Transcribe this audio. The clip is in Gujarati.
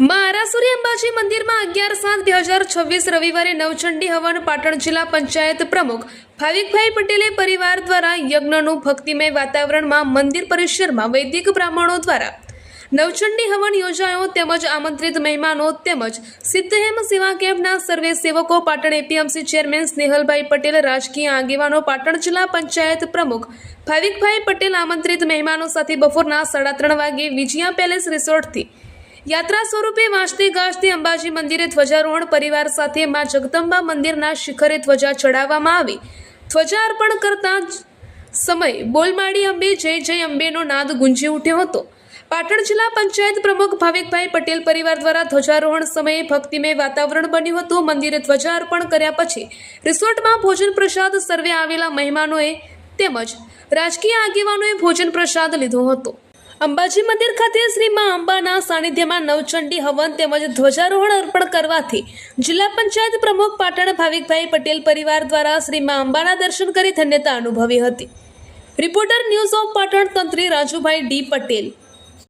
આરાસુરી અંબાજી મંદિરમાં 11/7/2026 રવિવારે નવચંડી હવન પાટણ જિલ્લા પંચાયત પ્રમુખ ભાવિકભાઈ પટેલે પરિવાર દ્વારા યજ્ઞનું ભક્તિમય વાતાવરણમાં મંદિર પરિસરમાં વૈદિક બ્રાહ્મણો દ્વારા નવચંડી હવન યોજાયો તેમજ આમંત્રિત મહેમાનો તેમજ સિદ્ધહેમ સેવા કેમ્પના સર્વે સેવકો પાટણ એપીએમસી ચેરમેન સ્નેહલભાઈ પટેલ રાજકીય આગેવાનો પાટણ જિલ્લા પંચાયત પ્રમુખ ભાવિકભાઈ પટેલ આમંત્રિત મહેમાનો સાથે બપોરના 3:30 વાગે વિજયા પેલેસ રિસોર્ટથી યાત્રા સ્વરૂપે વાંચતે ગાજતે અંબાજી મંદિરે ધ્વજારોહણ પરિવાર સાથે માં જગદંબા મંદિરના શિખરે ધ્વજા ચડાવવામાં આવી ધ્વજા અર્પણ કરતા સમય બોલમાડી અંબે જય જય અંબેનો નાદ ગુંજી ઉઠ્યો હતો। પાટણ જિલ્લા પંચાયત પ્રમુખ ભાવિકભાઈ પટેલ પરિવાર દ્વારા ધ્વજારોહણ સમયે ભક્તિમય વાતાવરણ બન્યું હતું। મંદિરે ધ્વજા અર્પણ કર્યા પછી રિસોર્ટમાં ભોજન પ્રસાદ સર્વે આવેલા મહેમાનોએ તેમજ રાજકીય આગેવાનોએ ભોજન પ્રસાદ લીધો હતો। અંબાજી મંદિર ખાતે શ્રી મા અંબાના સાનિધ્યમાં નવચંડી હવન તેમજ ધ્વજારોહણ અર્પણ કરવાથી જિલ્લા પંચાયત પ્રમુખ પાટણ ભાવિકભાઈ પટેલ પરિવાર દ્વારા શ્રી મા અંબાના દર્શન કરી ધન્યતા અનુભવી હતી। રિપોર્ટર ન્યૂઝ ઓફ પાટણ તંત્રી રાજુભાઈ ડી પટેલ।